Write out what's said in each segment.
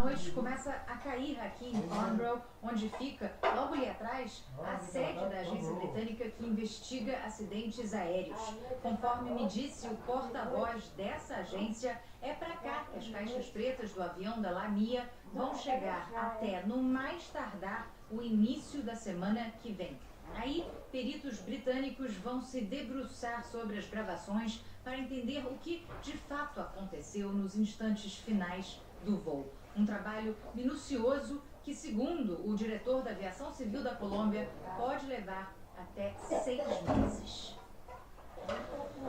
noite começa a cair aqui em Farnborough, onde fica, logo ali atrás, a sede da agência britânica que investiga acidentes aéreos. Conforme me disse o porta-voz dessa agência, é para cá que as caixas pretas do avião da Lamia vão chegar até, no mais tardar, o início da semana que vem. Aí, peritos britânicos vão se debruçar sobre as gravações para entender o que de fato aconteceu nos instantes finais do voo. Um trabalho minucioso que, segundo o diretor da Aviação Civil da Colômbia, pode levar até 6 meses.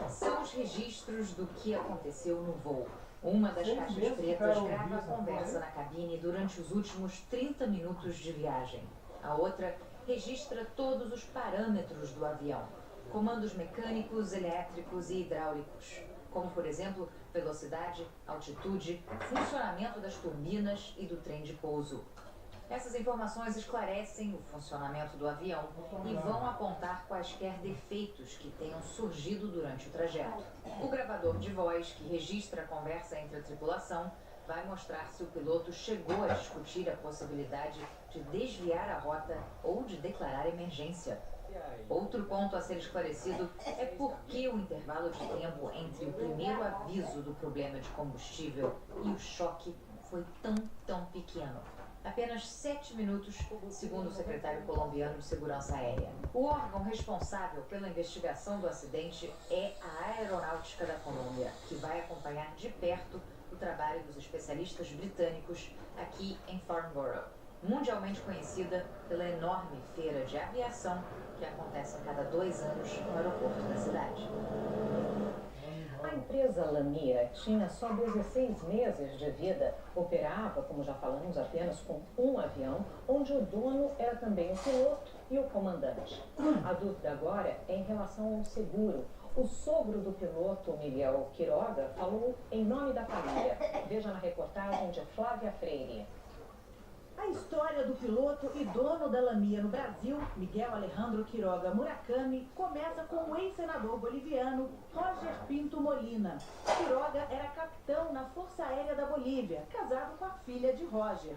São os registros do que aconteceu no voo. Uma das caixas pretas grava a conversa na cabine durante os últimos 30 minutos de viagem. A outra registra todos os parâmetros do avião, comandos mecânicos, elétricos e hidráulicos, como, por exemplo, velocidade, altitude, funcionamento das turbinas e do trem de pouso. Essas informações esclarecem o funcionamento do avião e vão apontar quaisquer defeitos que tenham surgido durante o trajeto. O gravador de voz, que registra a conversa entre a tripulação, vai mostrar se o piloto chegou a discutir a possibilidade de desviar a rota ou de declarar emergência. Outro ponto a ser esclarecido é por que o intervalo de tempo entre o primeiro aviso do problema de combustível e o choque foi tão pequeno. Apenas 7 minutos, segundo o secretário colombiano de Segurança Aérea. O órgão responsável pela investigação do acidente é a Aeronáutica da Colômbia, que vai acompanhar de perto o trabalho dos especialistas britânicos aqui em Farnborough, mundialmente conhecida pela enorme feira de aviação que acontece a cada 2 anos no aeroporto da cidade. A empresa Lamia tinha só 16 meses de vida, operava, como já falamos, apenas com um avião, onde o dono era também o piloto e o comandante. A dúvida agora é em relação ao seguro. O sogro do piloto, Miguel Quiroga, falou em nome da família. Veja na reportagem de Flávia Freire. A história do piloto e dono da Lamia no Brasil, Miguel Alejandro Quiroga Murakami, começa com o ex-senador boliviano Roger Pinto Molina. Quiroga era capitão na Força Aérea da Bolívia, casado com a filha de Roger.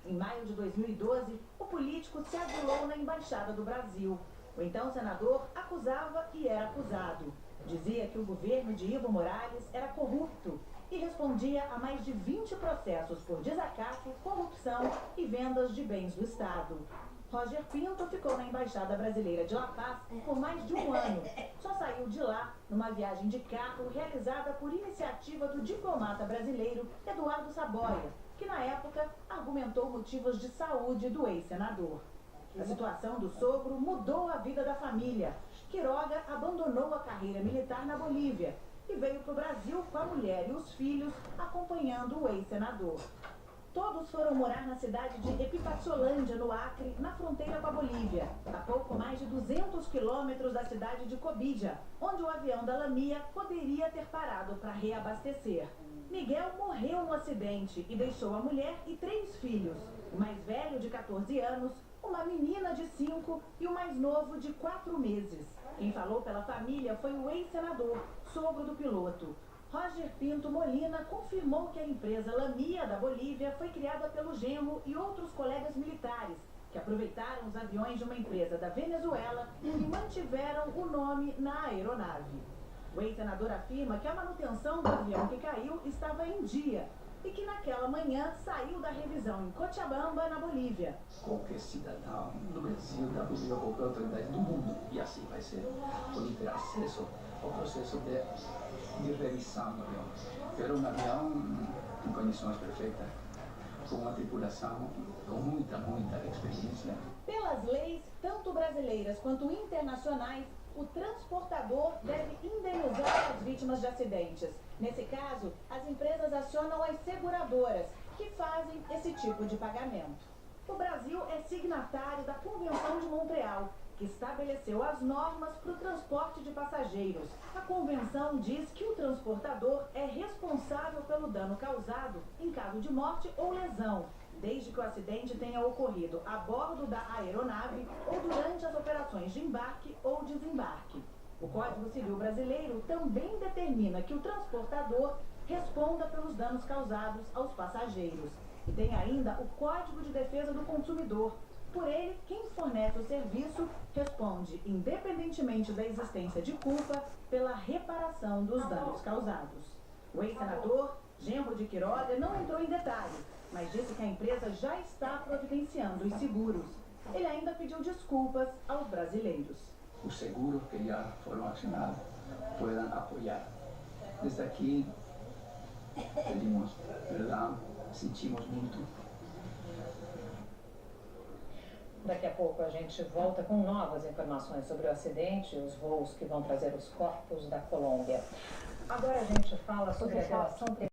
Em maio de 2012, o político se exilou na Embaixada do Brasil. O então senador acusava e era acusado. Dizia que o governo de Evo Morales era corrupto e respondia a mais de 20 processos por desacato, corrupção e vendas de bens do Estado. Roger Pinto ficou na Embaixada Brasileira de La Paz por mais de 1 ano. Só saiu de lá numa viagem de carro realizada por iniciativa do diplomata brasileiro Eduardo Saboia, que na época argumentou motivos de saúde do ex-senador. A situação do sogro mudou a vida da família. Quiroga abandonou a carreira militar na Bolívia e veio para o Brasil com a mulher e os filhos, acompanhando o ex-senador. Todos foram morar na cidade de Epipaciolândia, no Acre, na fronteira com a Bolívia, a pouco mais de 200 quilômetros da cidade de Cobija, onde o avião da Lamia poderia ter parado para reabastecer. Miguel morreu no acidente e deixou a mulher e 3 filhos, o mais velho de 14 anos, uma menina de 5 e o mais novo de 4 meses. Quem falou pela família foi o ex-senador, sogro do piloto. Roger Pinto Molina confirmou que a empresa Lamia da Bolívia foi criada pelo genro e outros colegas militares, que aproveitaram os aviões de uma empresa da Venezuela e mantiveram o nome na aeronave. O ex-senador afirma que a manutenção do avião que caiu estava em dia e que naquela manhã saiu da revisão em Cochabamba, na Bolívia. Qualquer cidadão do Brasil, da Bolívia, qualquer autoridade do mundo, e assim vai ser, pode ter acesso ao processo de revisão do avião. Era um avião em condições perfeitas, com uma tripulação com muita experiência. Pelas leis, tanto brasileiras quanto internacionais, o transportador deve indenizar as vítimas de acidentes. Nesse caso, as empresas acionam as seguradoras, que fazem esse tipo de pagamento. O Brasil é signatário da Convenção de Montreal, que estabeleceu as normas para o transporte de passageiros. A convenção diz que o transportador é responsável pelo dano causado em caso de morte ou lesão, desde que o acidente tenha ocorrido a bordo da aeronave ou durante as operações de embarque ou desembarque. O Código Civil Brasileiro também determina que o transportador responda pelos danos causados aos passageiros. E tem ainda o Código de Defesa do Consumidor. Por ele, quem fornece o serviço responde, independentemente da existência de culpa, pela reparação dos danos causados. O ex-senador, genro de Quiroga, não entrou em detalhe, mas disse que a empresa já está providenciando os seguros. Ele ainda pediu desculpas aos brasileiros. Os seguros que já foram acionados puedan apoiar. Desde aqui, pedimos perdão, sentimos muito. Daqui a pouco a gente volta com novas informações sobre o acidente e os voos que vão trazer os corpos da Colômbia. Agora a gente fala sobre a relação